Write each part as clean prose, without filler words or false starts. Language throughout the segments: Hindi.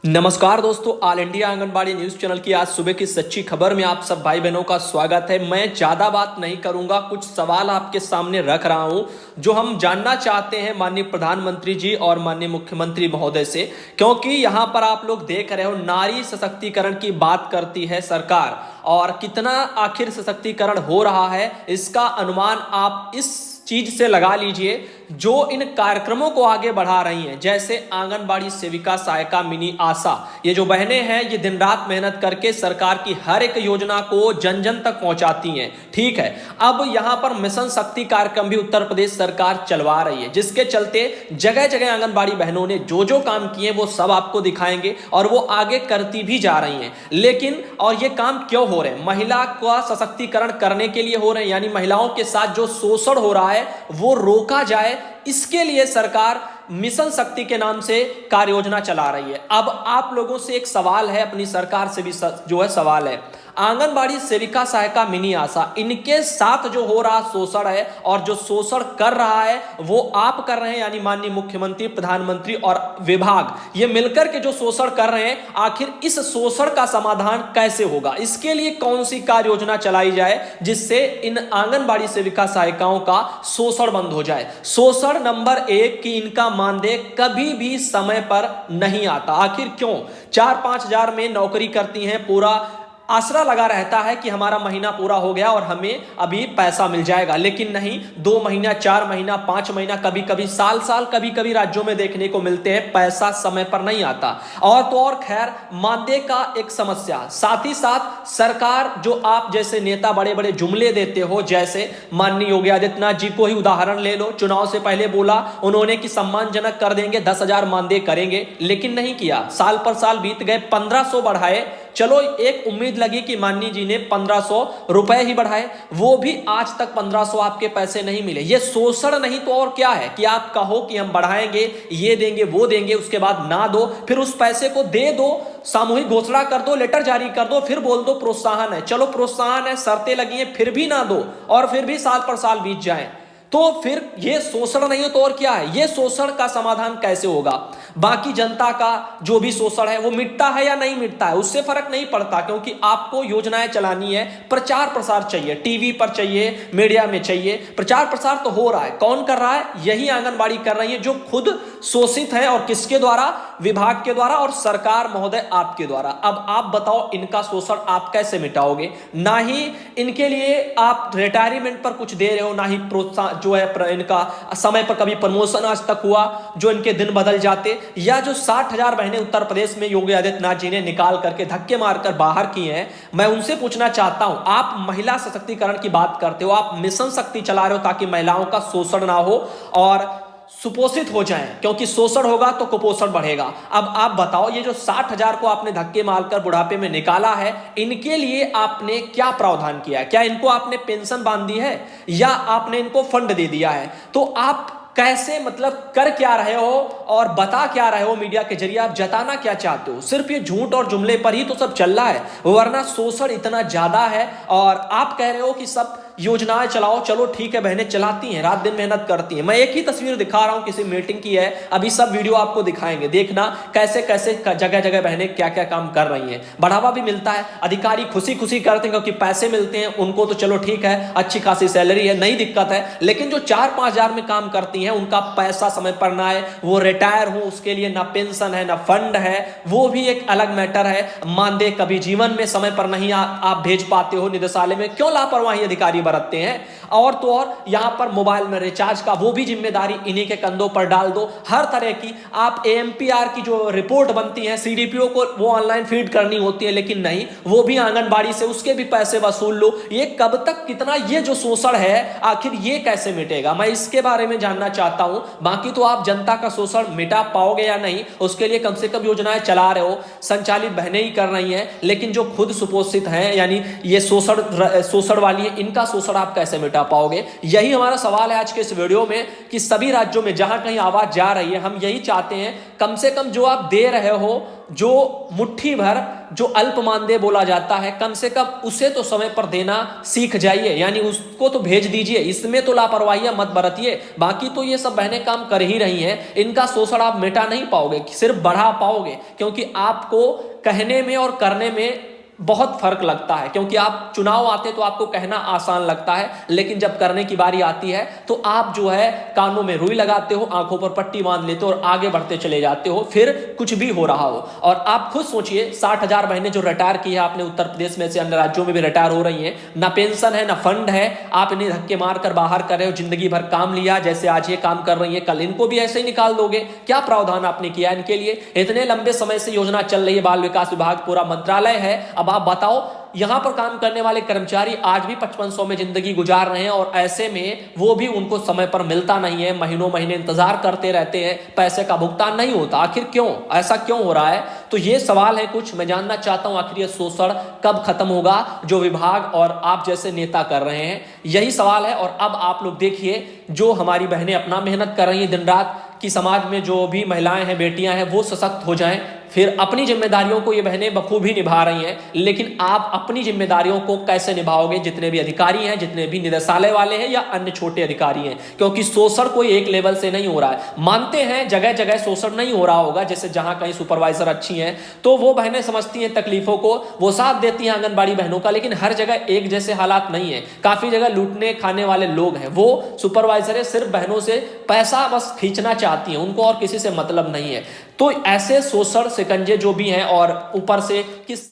नमस्कार दोस्तों, all India anganwadi news channel की आज सुबह की सच्ची खबर में आप सब भाई बहनों का स्वागत है। मैं ज्यादा बात नहीं करूंगा, कुछ सवाल आपके सामने रख रहा हूं जो हम जानना चाहते हैं माननीय प्रधानमंत्री जी और माननीय मुख्यमंत्री महोदय से, क्योंकि यहां पर आप लोग देख रहे हो नारी सशक्तिकरण की बात करती है सरकार और कितना आखिर सशक्तिकरण हो रहा है इसका अनुमान आप इस चीज से लगा लीजिए जो इन कार्यक्रमों को आगे बढ़ा रही हैं, जैसे आंगनबाड़ी सेविका, सहायिका, मिनी आशा। ये जो बहनें हैं ये दिन रात मेहनत करके सरकार की हर एक योजना को जन जन तक पहुंचाती हैं। ठीक है, अब यहां पर मिशन शक्ति कार्यक्रम भी उत्तर प्रदेश सरकार चलवा रही है, जिसके चलते जगह जगह आंगनबाड़ी बहनों ने जो जो काम किए वो सब आपको दिखाएंगे और वो आगे करती भी जा रही हैं। लेकिन और ये काम क्यों हो रहे हैं? महिला का सशक्तिकरण करने के लिए हो रहे हैं, यानी महिलाओं के साथ जो शोषण हो रहा है वो रोका जाए, इसके लिए सरकार मिशन शक्ति के नाम से कार्य योजना चला रही है। अब आप लोगों से एक सवाल है, अपनी सरकार से भी जो है सवाल है, आंगनबाड़ी सेविका, सहायिका, मिनी आशा, इनके साथ जो हो रहा शोषण है और जो शोषण कर रहा है वो आप कर रहे हैं, यानी माननीय मुख्यमंत्री, प्रधानमंत्री और विभाग ये मिलकर के जो शोषण कर रहे हैं, आखिर इस शोषण का समाधान कैसे होगा? इसके लिए कौन सी कार्य योजना चलाई जाए जिससे इन आंगनबाड़ी सेविका, सहायिकाओं का शोषण बंद हो जाए? शोषण नंबर 1 कि इनका मानदेय कभी भी समय पर नहीं आता। आखिर क्यों? 4-5 हजार में नौकरी करती हैं, पूरा आसरा लगा रहता है कि हमारा महीना पूरा हो गया और हमें अभी पैसा मिल जाएगा, लेकिन नहीं, 2 महीना, 4 महीना, 5 महीना, कभी कभी साल साल, कभी कभी राज्यों में देखने को मिलते हैं पैसा समय पर नहीं आता। और तो और खैर, मानदेय का एक समस्या, साथ ही साथ सरकार जो आप जैसे नेता बड़े बड़े जुमले देते हो, जैसे माननीय योगी आदित्यनाथ जी को ही उदाहरण ले लो, चुनाव से पहले बोला उन्होंने कि सम्मानजनक कर देंगे, 10,000 मानदेय करेंगे, लेकिन नहीं किया। साल पर साल बीत गए, 1500 बढ़ाए, चलो एक उम्मीद लगी कि माननीय जी ने 1500 रुपए ही बढ़ाए, वो भी आज तक 1500 आपके पैसे नहीं मिले। ये शोषण नहीं तो और क्या है कि आप कहो कि हम बढ़ाएंगे, ये देंगे, वो देंगे, उसके बाद ना दो, फिर उस पैसे को दे दो, सामूहिक घोषणा कर दो, लेटर जारी कर दो, फिर बोल दो प्रोत्साहन है। चलो प्रोत्साहन है, शर्तें लगी हैं, फिर भी ना दो और फिर भी साल पर साल बीत जाए, तो फिर ये शोषण नहीं हो तो और क्या है? ये शोषण का समाधान कैसे होगा? बाकी जनता का जो भी शोषण है वो मिटता है या नहीं मिटता है, उससे फर्क नहीं पड़ता, क्योंकि आपको योजनाएं चलानी है, प्रचार प्रसार चाहिए, टीवी पर चाहिए, मीडिया में चाहिए, प्रचार प्रसार तो हो रहा है। कौन कर रहा है? यही आंगनबाड़ी कर रही है जो खुद शोषित है, और किसके द्वारा? विभाग के द्वारा और सरकार महोदय आपके द्वारा। अब आप बताओ इनका शोषण आप कैसे मिटाओगे? ना ही इनके लिए आप रिटायरमेंट पर कुछ दे रहे हो, ना ही प्रोत्साहन जो है इनका समय पर कभी प्रमोशन आज तक हुआ जो इनके दिन बदल जाते, या जो 60,000 बहनें उत्तर प्रदेश में योगी आदित्यनाथ जी ने निकाल करके धक्के मारकर बाहर की हैं, मैं उनसे पूछना चाहता हूं, आप महिला सशक्तिकरण की बात करते हो, आप मिशन शक्ति चला रहे हो ताकि महिलाओं का शोषण ना हो और सुपोषित हो जाएं, क्योंकि शोषण होगा तो कुपोषण बढ़ेगा। अब आप बताओ, ये जो 60,000 को आपने धक्के मारकर बुढ़ापे में निकाला है, इनके लिए आपने क्या प्रावधान किया है? क्या इनको आपने पेंशन बांध दी है या आपने इनको फंड दे दिया है? तो आप कैसे, मतलब कर क्या रहे हो और बता क्या रहे हो? मीडिया के जरिए आप जताना क्या चाहते हो? सिर्फ ये झूठ और जुमले पर ही तो सब चल रहा है, वरना शोषण इतना ज्यादा है। और आप कह रहे हो कि सब योजनाएं चलाओ, चलो ठीक है, बहनें चलाती हैं, रात दिन मेहनत करती हैं। मैं एक ही तस्वीर दिखा रहा हूं, किसी मीटिंग की है, अभी सब वीडियो आपको दिखाएंगे, देखना कैसे कैसे जगह जगह बहनें क्या क्या काम कर रही हैं। बढ़ावा भी मिलता है, अधिकारी खुशी खुशी करते हैं क्योंकि पैसे मिलते हैं उनको, तो चलो ठीक है, अच्छी खासी सैलरी है, नहीं दिक्कत है। लेकिन जो 4-5 हजार में काम करती हैं, उनका पैसा समय पर ना है, वो रिटायर हो, उसके लिए ना पेंशन है ना फंड है, वो भी एक अलग मैटर है। मानदेय कभी जीवन में समय पर नहीं आप भेज पाते हो निदेशालय में, क्यों लापरवाही अधिकारी बरतते हैं? और तो और यहां पर मोबाइल में रिचार्ज का वो भी जिम्मेदारी इन्हीं के कंधों पर डाल दो। हर तरह की आप एएमपीआर की जो रिपोर्ट बनती है, सीडीपीओ को वो ऑनलाइन फीड करनी होती है, लेकिन नहीं, वो भी आंगनबाड़ी से, उसके भी पैसे वसूल लो। ये कब तक, कितना ये जो शोषण है आखिर ये कैसे मिटेगा? मैं इसके बारे में जानना चाहता हूं। बाकी तो आप जनता का शोषण मिटा पाओगे या नहीं, उसके लिए कम से कम योजनाएं चला रहे हो, संचालित बहनें ही कर रही हैं, लेकिन जो खुद सुपोषित हैं, यानी ये शोषण वाली है, इनका शोषण आप कैसे मिटा पाओगे? यही हमारा सवाल है आज के इस वीडियो में कि सभी राज्यों में जहां कहीं आवाज जा रही है, हम यही चाहते हैं कम से कम जो आप दे रहे हो, जो मुट्ठी भर जो अल्प मानदेय बोला जाता है, कम से कम उसे तो समय पर देना सीख जाइए, यानी उसको तो भेज दीजिए। इसमें तो लापरवाहियां मत बरतिए। बाकी तो ये सब बहनें काम कर ही रही हैं, इनका शोषण आप मिटा नहीं पाओगे, सिर्फ बढ़ा पाओगे, क्योंकि आपको कहने में और करने में बहुत फर्क लगता है। क्योंकि आप चुनाव आते तो आपको कहना आसान लगता है, लेकिन जब करने की बारी आती है तो आप जो है कानों में रुई लगाते हो, आंखों पर पट्टी बांध लेते हो और आगे बढ़ते चले जाते हो, फिर कुछ भी हो रहा हो। और आप खुद सोचिए, 60,000 बहनें जो रिटायर की है आपने उत्तर प्रदेश में से, अन्य राज्यों में भी रिटायर हो रही हैं, ना पेंशन है ना फंड है, आप इन्हें धक्के मार कर बाहर कर रहे हो। जिंदगी भर काम लिया, जैसे आज ये काम कर रही है, कल इनको भी ऐसे ही निकाल दोगे। क्या प्रावधान आपने किया इनके लिए? इतने लंबे समय से योजना चल रही है, बाल विकास विभाग पूरा मंत्रालय है। अब आप बताओ, यहां पर काम करने वाले कर्मचारी आज भी 5500 में जिंदगी गुजार रहे हैं और ऐसे में वो भी उनको समय पर मिलता नहीं है, महीनों महीने इंतजार करते रहते हैं, पैसे का भुगतान नहीं होता। आखिर क्यों, ऐसा क्यों हो रहा है? तो ये सवाल है कुछ, मैं जानना चाहता हूं आखिर ये शोषण कब खत्म होगा जो विभाग और आप जैसे नेता कर रहे हैं, यही सवाल है। और अब आप लोग देखिए, जो हमारी बहनें अपना मेहनत कर रही हैं दिन रात, कि समाज में जो भी महिलाएं हैं, बेटियां हैं, वो सशक्त हो जाएं, फिर अपनी जिम्मेदारियों को ये बहनें बखूबी निभा रही हैं। लेकिन आप अपनी जिम्मेदारियों को कैसे निभाओगे, जितने भी अधिकारी हैं, जितने भी निदेशालय वाले हैं या अन्य छोटे अधिकारी हैं? क्योंकि शोषण कोई एक लेवल से नहीं हो रहा है। मानते हैं जगह जगह शोषण नहीं हो रहा होगा, जैसे जहां कहीं सुपरवाइजर अच्छी हैं तो वो बहनें समझती हैं तकलीफों को, वो साथ देती हैं आंगनबाड़ी बहनों का, लेकिन हर जगह एक जैसे हालात नहीं है। काफी जगह लूटने खाने वाले लोग हैं, वो सुपरवाइजर सिर्फ बहनों से पैसा बस खींचना चाहती हैं, उनको और किसी से मतलब नहीं है। तो ऐसे शोषण शिकंजे जो भी हैं और ऊपर से किस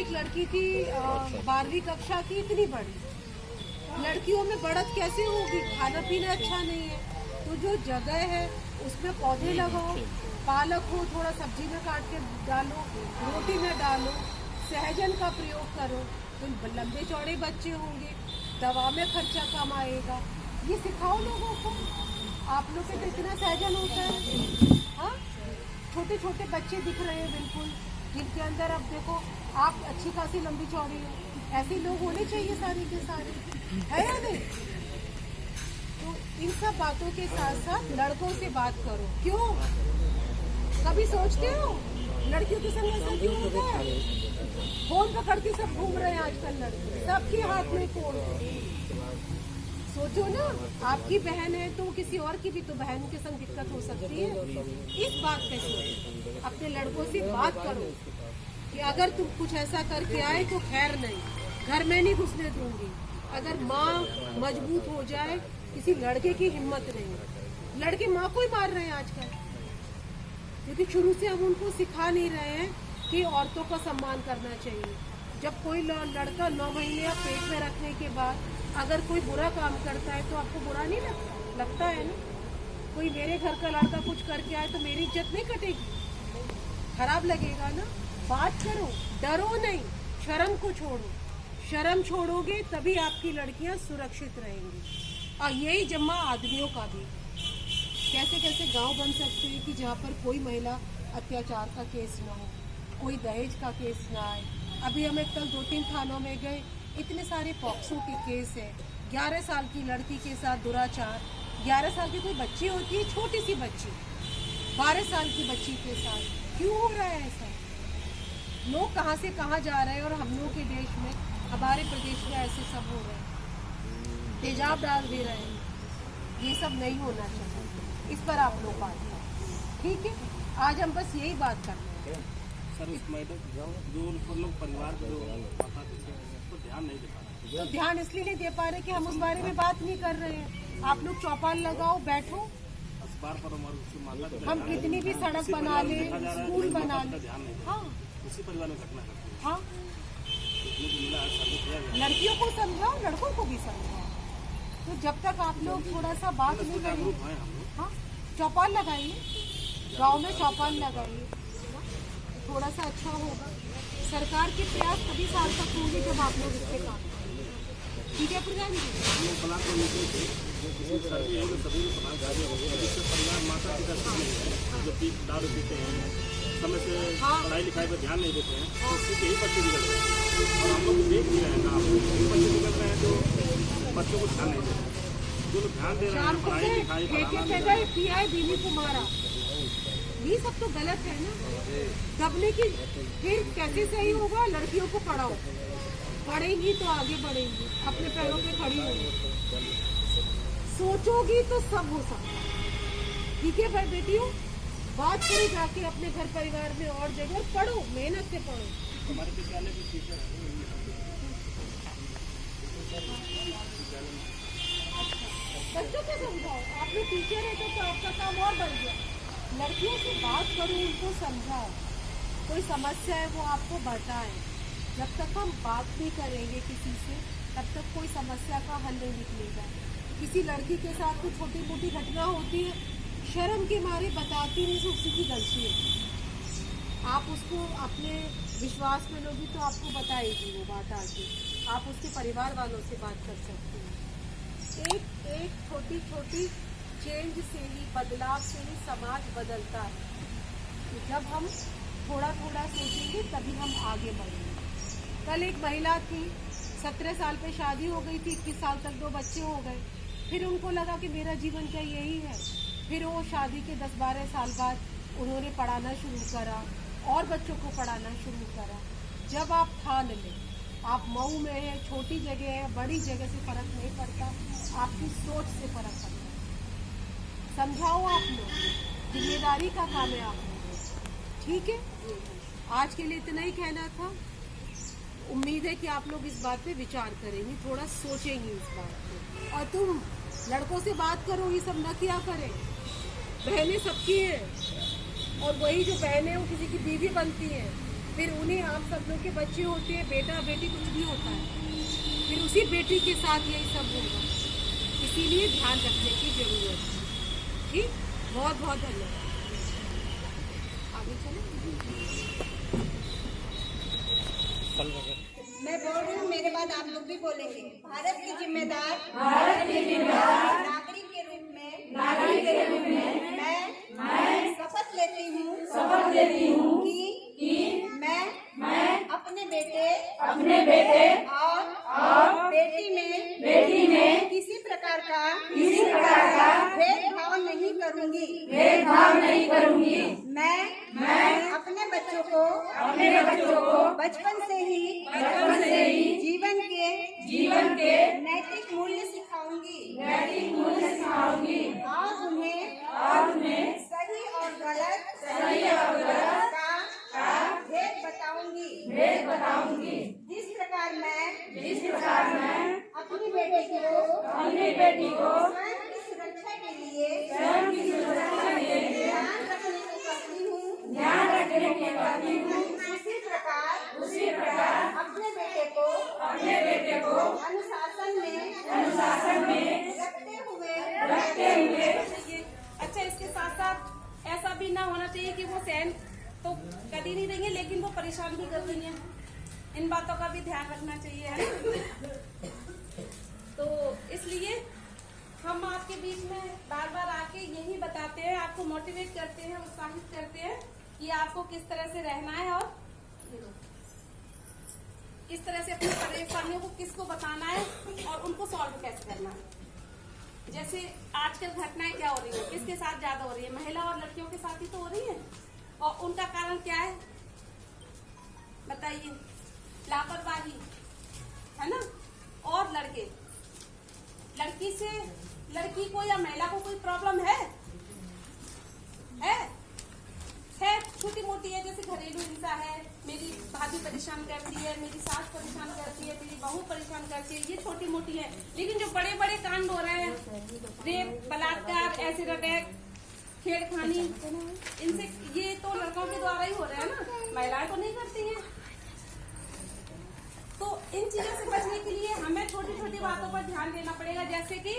लड़की की 12वीं कक्षा की इतनी बड़ी, लड़कियों में बढ़त कैसे होगी? खाना पीना अच्छा नहीं है, तो जो जगह है उसमें पौधे लगाओ, पालक हो थोड़ा सब्जी में काट के डालो, रोटी में डालो, सहजन का प्रयोग करो, तो लंबे चौड़े बच्चे होंगे, दवा में खर्चा कम आएगा। ये सिखाओ लोगों को। आप लोग के तो इतना सहजन होता है। हाँ, छोटे छोटे बच्चे दिख रहे हैं बिल्कुल, जिनके अंदर अब देखो आप अच्छी खासी लंबी चौड़ी हो, ऐसे लोग होने चाहिए सारे के सारे, है या नहीं? तो इन सब बातों के साथ साथ लड़कों से बात करो। क्यों, कभी सोचते हो लड़कियों के संग ऐसा क्यों होता है? फोन पकड़ के सब घूम रहे हैं आजकल लड़के, सबके हाथ में फोन है। सोचो ना, आपकी बहन है तो किसी और की भी तो बहन के संग दिक्कत हो सकती है। इस बात पे सोचो, अपने लड़कों से बात करो कि अगर तुम कुछ ऐसा करके आए तो खैर नहीं, घर में नहीं घुसने दूंगी। अगर माँ मजबूत हो जाए, किसी लड़के की हिम्मत नहीं। लड़के माँ को ही मार रहे हैं आजकल, क्योंकि शुरू से हम उनको सिखा नहीं रहे हैं कि औरतों का सम्मान करना चाहिए। जब कोई लड़का 9 महीने या पेट में रखने के बाद अगर कोई बुरा काम करता है तो आपको बुरा नहीं लगता है ना? कोई मेरे घर का लड़का कुछ करके आए तो मेरी इज्जत नहीं कटेगी, खराब लगेगा ना? बात करो, डरो नहीं, शर्म को छोड़ो। शर्म छोड़ोगे तभी आपकी लड़कियां सुरक्षित रहेंगी। और यही जम्मा आदमियों का भी। कैसे कैसे गांव बन सकते हैं कि जहाँ पर कोई महिला अत्याचार का केस ना हो, कोई दहेज का केस ना आए। अभी हमें कल 2-3 थानों में गए, इतने सारे पॉक्सो के केस है। 11 साल की लड़की के साथ दुराचार, 11 साल की कोई बच्ची होती है, छोटी सी बच्ची, 12 साल की बच्ची के साथ क्यों हो रहा है ऐसा? लोग कहाँ से कहाँ जा रहे हैं और हम लोग के देश में, हमारे प्रदेश में ऐसे सब हो रहे हैं, तेजाब डाल दे रहे हैं। ये सब नहीं होना चाहिए, इस पर आप लोग बात करें, ठीक है? आज हम बस यही बात कर रहे हैं। सर इस मैडम जो लोग परिवार को माता पिता को ध्यान नहीं दे पा रहे, तो ध्यान इसलिए नहीं दे पा रहे कि हम उस बारे में बात नहीं कर रहे हैं। आप लोग चौपाल लगाओ, बैठो, अखबार पर हमारे उसकी माता पिता हम कितनी भी सड़क बना ले, स्कूल बना ले, ध्यान नहीं, हाँ उसी परिवार में घटना घटती है। हाँ, जो मिला है सर्वे किया गया, लड़कियों को समझाओ, लड़कों को भी समझाओ। तो जब तक आप लोग थोड़ा सा बात नहीं करेंगे, है हम लोग हाँ, चौपाल लगाइए, गांव में चौपाल लगाइए, थोड़ा सा अच्छा होगा। सरकार के प्रयास तभी सार्थक होंगे जब आप लोग इस पे काम करें। ठीक है प्रधान जी? हम लोग ब्लॉक में नीचे थे, सर्वे हो सभी लोग समाज कार्य हो गए, जिससे परिवार माता पिता सब नहीं है, जो पी दारू पीते हैं, समय से पढ़ाई लिखाई पर ध्यान नहीं देते हैं, तो उससे यही बच्चे बिगड़ रहे हैं। और हम लोग देख भी रहे हैं ना, आप लोग बच्चे बिगड़ रहे हैं जो बच्चों को ध्यान नहीं दे रहे हैं, जो लोग ध्यान दे रहे शाम हैं को पढ़ाई लिखाई ठेके पे गए, पिया बीवी को मारा, ये सब तो गलत है ना। दबने की फिर कैसे सही होगा? लड़कियों को पढ़ाओ, पढ़ेंगी तो आगे बढ़ेंगी, अपने पैरों पे खड़ी होंगी, सोचोगी तो सब हो सकता है। ठीक है भाई बेटियों, बात करो जाके अपने घर परिवार में और जगह, पढ़ो, मेहनत से पढ़ो। हमारे विद्यालय के टीचर हैं, बच्चों को समझाओ, आप लोग टीचर है तो आपका काम और बढ़ गया। लड़कियों से बात करो, उनको समझाओ, कोई समस्या है वो आपको बताएं। जब तक हम बात नहीं करेंगे किसी से, तब तक कोई समस्या का हल नहीं निकलेगा। किसी लड़की के साथ कोई छोटी मोटी घटना होती है, शर्म के मारे बताती नहीं, तो उसी की गलती है। आप उसको अपने विश्वास में लोगी तो आपको बताएगी वो बात आगे, आप उसके परिवार वालों से बात कर सकते हैं। एक छोटी छोटी चेंज से ही, बदलाव से ही समाज बदलता है। तो जब हम थोड़ा थोड़ा सोचेंगे तभी हम आगे बढ़ेंगे। कल एक महिला थी, 17 साल पे शादी हो गई थी, 21 साल तक 2 बच्चे हो गए। फिर उनको लगा कि मेरा जीवन क्या यही है। फिर वो शादी के 10-12 साल बाद उन्होंने पढ़ाना शुरू करा और बच्चों को पढ़ाना शुरू करा। जब आप ठान लें, आप मऊ में है, छोटी जगह है, बड़ी जगह से फर्क नहीं पड़ता, आपकी सोच से फर्क पड़ता है। समझाओ, आप लोग, जिम्मेदारी का काम है आप लोग, ठीक है? आज के लिए इतना ही कहना था। उम्मीद है कि आप लोग इस बात पे विचार करेंगे, थोड़ा सोचेंगे इस बात पे। और तुम लड़कों से बात करो, ये सब न किया करें। बहनें सबकी हैं, और वही जो बहनें वो किसी की बीवी बनती हैं, फिर उन्हें आप सब लोग के बच्चे होते हैं, बेटा बेटी कुछ भी होता है, फिर उसी बेटी के साथ यही सब होगा। इसीलिए ध्यान रखने की जरूरत है। ठीक, बहुत बहुत धन्यवाद। आगे चलो। मैं बोल रही हूँ, मेरे बाद आप लोग भी बोलेंगे। भारत के जिम्मेदार नागरिक के रूप में मैं शपथ लेती हूँ कि मैं अपने बेटे और बेटी में किसी प्रकार का भेदभाव नहीं करूँगी। मैं अपने बच्चों को बचपन से ही जीवन के नैतिक मूल्य सिखाऊंगी और उन्हें सही और गलत का भेद बताऊंगी। जिस प्रकार मैं अपनी बेटी को स्वयं की सुरक्षा के लिए ध्यान रखने को कहती हूँ, उसी प्रकार अपने बेटे को अनुशासन में रखते हुए। अच्छा, इसके साथ साथ ऐसा भी ना होना चाहिए कि वो सहन तो कर ही नहीं रही है, लेकिन वो परेशान भी कर रही है। इन बातों का भी ध्यान रखना चाहिए, है ना? तो इसलिए हम आपके बीच में बार बार आके यही बताते हैं, आपको मोटिवेट करते हैं, उत्साहित करते हैं कि आपको किस तरह से रहना है और किस तरह से अपनी परेशानियों को किसको बताना है और उनको सॉल्व कैसे करना है। जैसे आजकल घटनाएं क्या हो रही है, किसके साथ ज्यादा हो रही है, महिला और लड़कियों के साथ ही तो हो रही है। और उनका कारण क्या है बताइए, लापरवाही है ना। और लड़की को या महिला को कोई प्रॉब्लम है छोटी मोटी है, जैसे घरेलू हिंसा है, मेरी भाभी परेशान करती है, मेरी सास परेशान करती है, मेरी बहू परेशान करती है, ये छोटी मोटी है। लेकिन जो बड़े बड़े कांड हो रहे हैं, रेप, बलात्कार, एसिड अटैक, छेड़खानी, इनसे ये तो लड़कों के द्वारा ही हो रहा है ना, महिलाएं तो नहीं करती हैं। तो इन चीजों से बचने के लिए हमें छोटी छोटी बातों पर ध्यान देना पड़ेगा। जैसे कि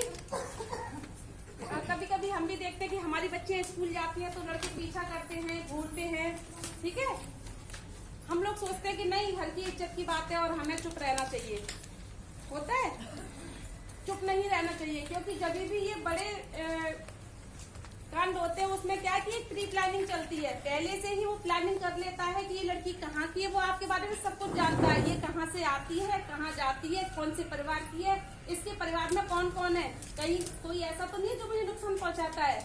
कभी कभी हम भी देखते हैं कि हमारी बच्चे स्कूल जाती हैं तो लड़के पीछा करते हैं, घूरते हैं, ठीक है। हम लोग सोचते हैं कि नहीं, हल्की इज्जत की बात है और हमें चुप रहना चाहिए। होता है, चुप नहीं रहना चाहिए, क्योंकि जब भी ये बड़े कांड होते हैं उसमें क्या कि एक प्री प्लानिंग चलती है। पहले से ही वो प्लानिंग कर लेता है कि ये लड़की कहाँ की है, वो आपके बारे में सब कुछ जानता है, ये कहाँ से आती है, कहाँ जाती है, कौन से परिवार की है, इसके परिवार में कौन कौन है, कहीं कोई ऐसा तो नहीं है जो मुझे नुकसान पहुंचाता है।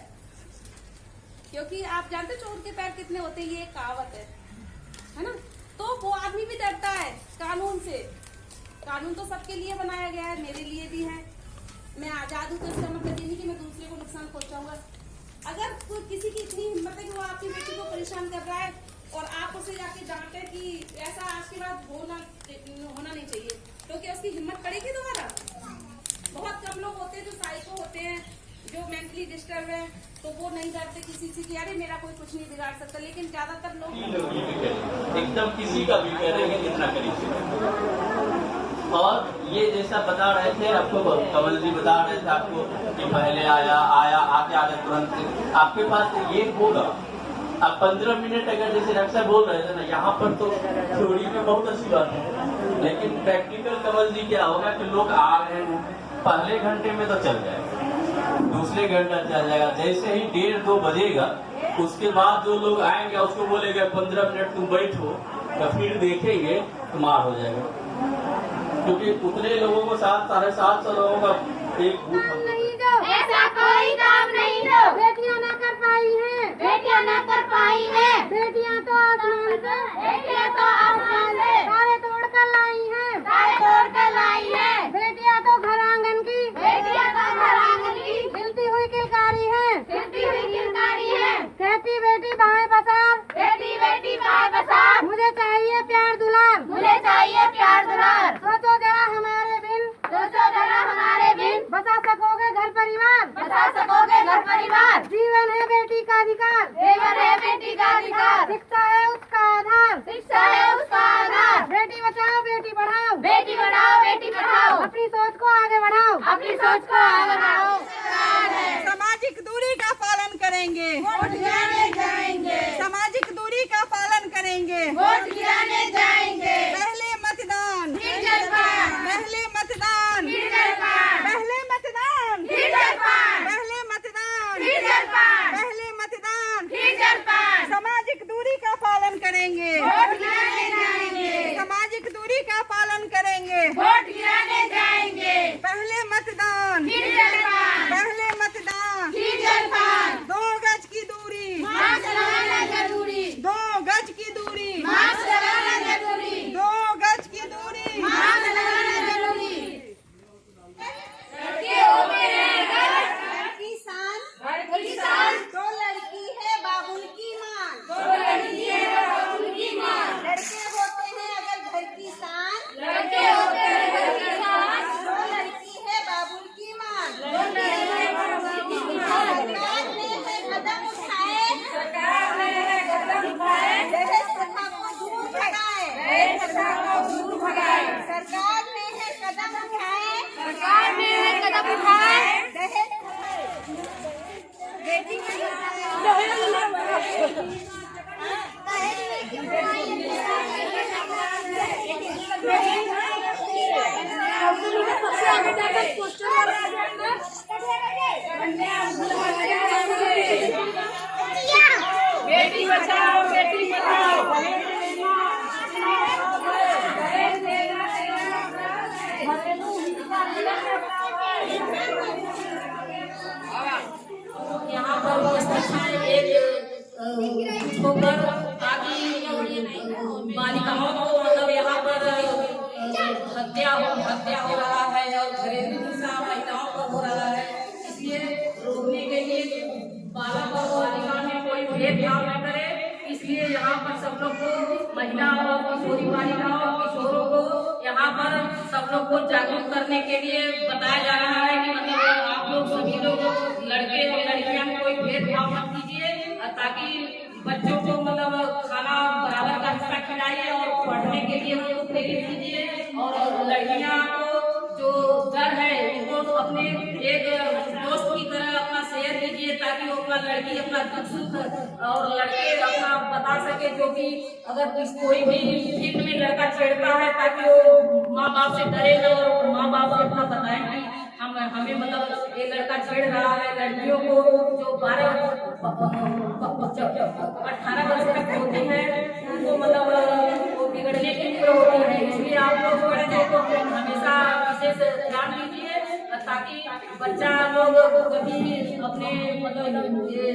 क्योंकि आप जानते चोर के पैर कितने होते हैं, ये एक कहावत है ना। तो वो आदमी भी डरता है कानून से। कानून तो सबके लिए बनाया गया है, मेरे लिए भी है। मैं आजाद हूँ तो इसका मतलब ये नहीं कि मैं दूसरे को नुकसान पहुंचाऊंगा। अगर कोई किसी की इतनी हिम्मत है कि वो आपकी बेटी को परेशान कर रहा है और आप उसे जाके डांटे कि ऐसा आज के बाद होना नहीं चाहिए, तो क्या उसकी हिम्मत पड़ेगी दोबारा? बहुत कम लोग होते हैं जो साइको होते हैं, जो मेंटली डिस्टर्ब है, तो वो नहीं डरते किसी से कि अरे मेरा कोई कुछ नहीं बिगाड़ सकता। लेकिन ज्यादातर लोग एकदम किसी का भी कह रहे हैं कितना करीब। और ये जैसा बता रहे थे आपको, कमल जी बता रहे थे आपको कि पहले आया आके तुरंत आपके पास ये होगा। अब 15 मिनट अगर जैसे रक्षा बोल रहे थे ना, यहाँ पर तो थ्योरी में बहुत अच्छी बात है, लेकिन प्रैक्टिकल कमल जी क्या होगा कि लोग आ रहे हैं, पहले घंटे में तो चल जाएगा, दूसरे घंटा चल जाएगा, जैसे ही 1:30-2 बजेगा उसके बाद जो लोग आएंगे उसको बोलेगा 15 मिनट तुम बैठो, तो फिर देखेंगे तो मार हो जाएगा। क्योंकि उतने लोगों को 700-750 लोगों का एक बूथ ऐसा कोई काम नहीं दो, बेटियां ना कर पाई हैं, बेटियां ना कर पाई हैं, बेटियां तो आसमान से, बेटियां तो आसमान से तारे तोड़ कर लाई हैं, तारे तोड़ कर लाई हैं, बेटियां तो घर आंगन की, बेटियां तो घर आंगन की खिलती हुई किलकारी है, खिलती हुई किलकारी है। कहती बेटी बाएं बसार, बेटी बेटी बाएं बसार, मुझे चाहिए प्यार दुलार, मुझे चाहिए प्यार दुलार। सोचो जरा हमारे बिन, सोचो जरा हमारे बिन बसा सकोगे घर परिवार, बसा सकोगे घर परिवार। जीवन है बेटी का अधिकार, जीवन है बेटी का अधिकार। शिक्षा है उसका आधार, शिक्षा है उसका आधार। बेटी बचाओ बेटी पढ़ाओ, बेटी बढ़ाओ बेटी पढ़ाओ। अपनी सोच को आगे बढ़ाओ, अपनी सोच को आगे बढ़ाओ। सामाजिक दूरी का पालन करेंगे, वोट गिराने जाएंगे, सामाजिक दूरी का पालन करेंगे, वोट गिराने जाएंगे। पहले मतदान, फिर जलपान, पहले मतदान, फिर जलपान, पहले मतदान, फिर जलपान, पहले मतदान, फिर जलपान, पहले मतदान। फिर जलपान। सामाजिक दूरी का पालन करेंगे, वोट गिराने जाएंगे, सामाजिक दूरी का पालन करेंगे, वोट गिराने जाएंगे। पहले मतदान, फिर जलपान, पहले मतदान। फिर जलपान। 2 गज की दूरी, मास्क लगाना जरूरी, 2 गज की दूरी, मास्क लगाना जरूरी, 2 गज की दूरी। मास्क लगाना जरूरी। लड़के होते हैं घर, घर की शान, घर की शान, तो लड़की है बाबुल की मान। तो लड़की है बाबुल की माँ। लड़के होते हैं अगर घर की शान, लड़के होते हैं घर की शान, तो लड़की है बाबुल की मान। लड़के हैं बाबुल की माँ। सरकार ने है कदम उठाए, सरकार ने है कदम उठाए, दहेज प्रथा को दूर भगाए। दहेज प्रथा को दूर भगाए। सरकार ने है कदम उठाए, सरकार ने है कदम उठाए, दहेज बेटी सबसे आगे जाकर पोस्टर घरेलू हिंसा यहाँ पर एक होकर ताकि बालिकाओं को मतलब यहाँ पर हत्या हो रहा है और घरेलू हिंसा महिलाओं पर हो रहा है, इसलिए रोकने के लिए बालक और बालिका में कोई भेदभाव न करे, इसलिए यहाँ पर सब लोग को महिला और किशोरी बालिकाओं और किशोरों को यहाँ पर सब लोग को जागरूक करने के लिए बताया जा रहा है कि मतलब आप लोग सभी लोग लड़के और लड़कियां में कोई भेदभाव मत कीजिए, ताकि बच्चों को मतलब खाना बराबर का हिस्सा खिलाइए और पढ़ने के लिए उनको प्रेरित कीजिए। और लड़कियां को जो डर है उनको अपने एक दोस्त की तरह अपना शेयर कीजिए, ताकि वो अपना लड़की अपना दुख सुख और लड़के अपना बता सके, जो कि अगर कोई भी फिल्म में लड़का छेड़ता है ताकि वो माँ बाप से डरे न और माँ बाप से अपना बताएं कि हमें मतलब ये लड़का छेड़ रहा है। लड़कियों को जो 18 वर्ष तक होती है उनको मतलब वो बिगड़ने की उम्र होती है, इसलिए आप लोग बड़े को हमेशा विशेष ध्यान दीजिए, ताकि बच्चा लोग कभी अपने मतलब ये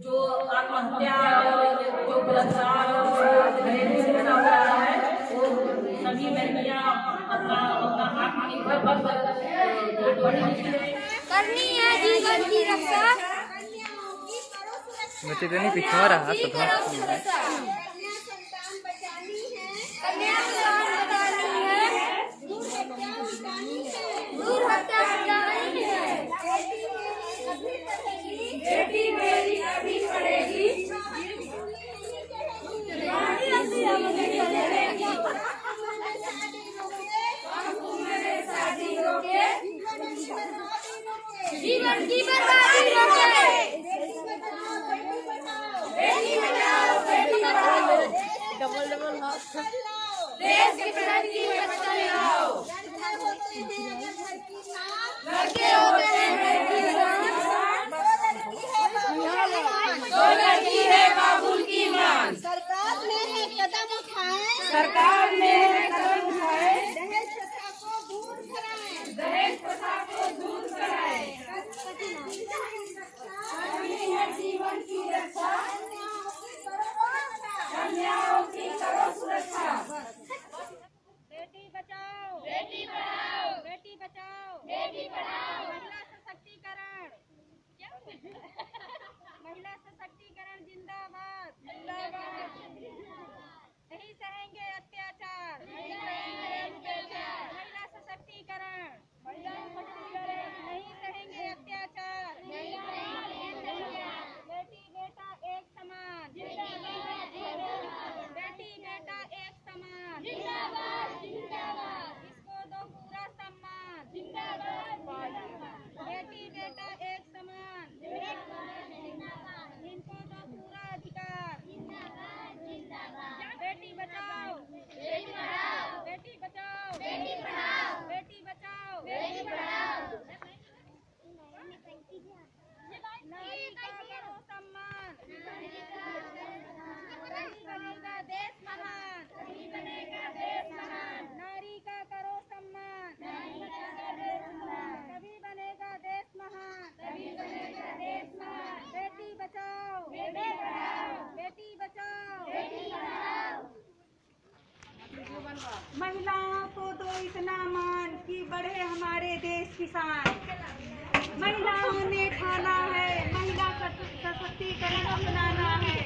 जो आत्महत्या और जो बलात्कार और घरेलू हिंसा हो रहा है वो सभी लड़कियां अपना आत्मनिर्भर करनी है जीवन की रक्षा। बच्चे तो नहीं पिछड़ा रहा तो कन्या संतान बचानी है, दूर हत्या हटानी है, बेटी मेरी अभी पढ़ेगी, जीवन की बर्बादी रोके, बेटी बचाओ बेटी पढ़ाओ, डबल हाथ, देश की प्रगति में बचाओ, लड़के होते हैं दो लड़की है बाबुल की मान, सरकार ने है कदम उठाए, सरकार ने कदम उठाए, दहेज प्रथा को दूर कराए, दहेज प्रथा को दूर कराए, करनी है जीवन की रक्षा, कन्याओं की करो सुरक्षा। बेटी बचाओ बेटी पढ़ाओ बेटी बचाओ बेटी पढ़ाओ, महिला सशक्तिकरण महिला सशक्तिकरण जिंदाबाद जिंदाबाद, नहीं सहेंगे अत्याचार, नहीं सहेंगे अत्याचार, महिला सशक्तिकरण महिला सशक्तिकरण, नहीं सहेंगे अत्याचार, नहीं सहेंगे अत्याचार, बेटी बेटा एक समान, जिंदाबाद जिंदाबाद, बेटी बेटा एक समान, जिंदाबाद जिंदाबाद, इसको दो पूरा सम्मान, जिंदाबाद जिंदाबाद, बेटी बेटा एक समान, इनको दो पूरा अधिकार, बेटी बचाओ बेटी पढ़ाओ बेटी बचाओ बेटी पढ़ाओ बेटी बचाओ बेटी पढ़ाओ, नारी का करो सम्मान, तभी बनेगा देश महान, तभी बनेगा देश महान, नारी का करो सम्मान, तभी बनेगा देश महान, तभी बनेगा देश महान, बेटी बचाओ बेटी पढ़ाओ बेटी बचाओ बेटी पढ़ाओ, महिलाओं को दो इतना मान कि बढ़े हमारे देश की शान, महिलाओं ने ठाना है महिला सशक्तिकरण अपनाना है,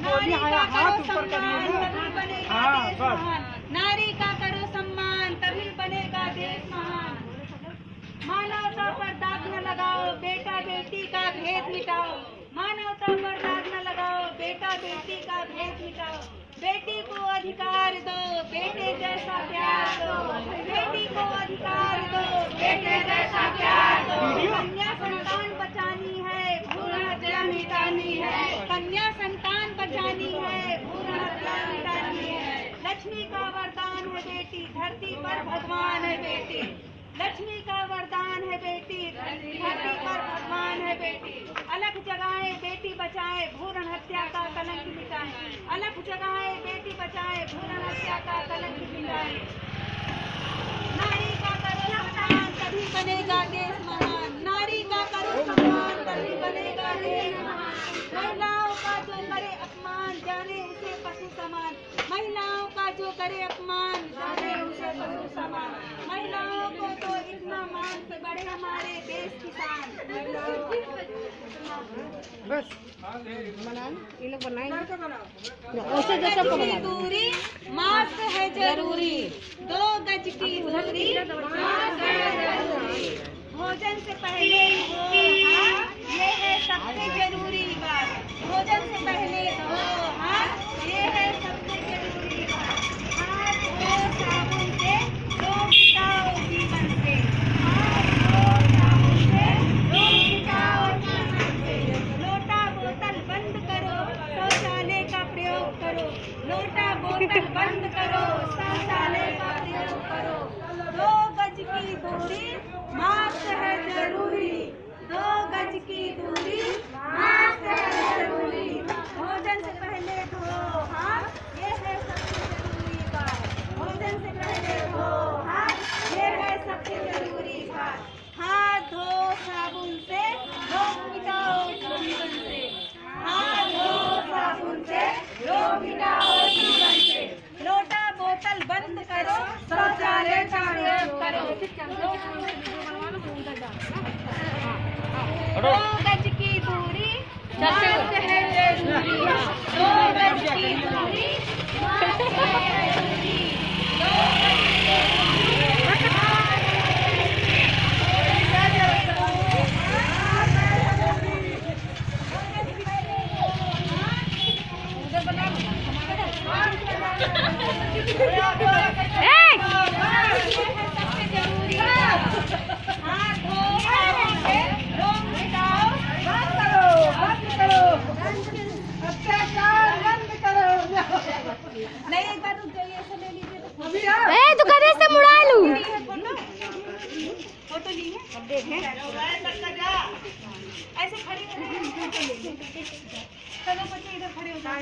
नारी का करो सम्मान तभी बनेगा देश महान, नारी का करो सम्मान तभी बनेगा देश महान, मानवता पर दाग न लगाओ बेटा बेटी का भेद मिटाओ, मानवता पर दाग न लगाओ बेटा बेटी का भेद मिटाओ, बेटी को अधिकार दो बेटे जैसा प्यार दो, बेटी को अधिकार दो बेटे जैसा प्यार दो, कन्या संतान बचानी है भ्रूण हत्या मिटानी है, कन्या संतान बचानी है भ्रूण हत्या मिटानी है, लक्ष्मी का वरदान है बेटी धरती पर भगवान है बेटी, लक्ष्मी का वरदान है बेटी धरती पर भगवान है बेटी, अलख जगाए बेटी बचाए भ्रूण हत्या का कलंक मिटाए, अलख जगाए बेटी बचाए भ्रूण हत्या का कलंक मिटाए, नारी का बनेगा देश महान, नारी का करो सम्मान तभी बनेगा देश महान। महिलाओं का जो करे अपमान जाने उसे पशु समान, महिलाओं का जो करे अपमान जाने उसे पशु समान। महिलाओं को तो इतना मान के बड़े हमारे देश किसान। बस ये लोग बनाएंगे दूरी मास्क है जरूरी, 2 गज की दूरी मास्क है जरूरी। भोजन से पहले धो हाथ, ये है सबसे जरूरी बात। भोजन से पहले धो हाथ, ये है सबसे जरूरी बात। हाथ धो साबुन से, रोग मिटाओ जीवन से। हाथ धो साबुन से, रोग मिटाओ जीवन से। लोटा बोतल बंद करो, शौचालय का प्रयोग करो। लोटा बोतल बंद करो, शौचालय का प्रयोग करो। 2 गज की दूरी मास्क है जरूरी, 2 गज की दूरी मास्क है जरूरी। भोजन से पहले धो हाथ, ये है सबसे जरूरी बात। भोजन से पहले धो हाथ, ये है सबसे जरूरी बात। हाथ धो साबुन से, रोग मिटाओ जीवन से। हाथ धो साबुन से, रोग मिटाओ जीवन से। लोटा बोतल बंद करो, शौचालय का प्रयोग करो। 2 गज की दूरी मास्क है जरूरी, 2 गज की दूरी मास्क है जरूरी। 2 गज की नहीं, एक बार रुक जाइए, ऐसे ले लीजिए तो तू करे से मुड़ा लू। फोटो ली है, अब देखें ऐसे खड़ी हो जाइए। चलो बच्चे इधर खड़े हो जाओ,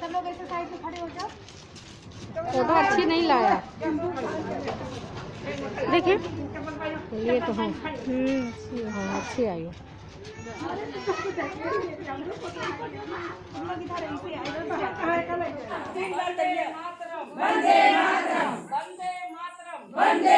सब लोग ऐसे साइड में खड़े हो जाओ। फोटो अच्छी नहीं लाया, देखिए ये तो है। हाँ अच्छी आई है। वंदे मातरम, वंदे मातरम, वंदे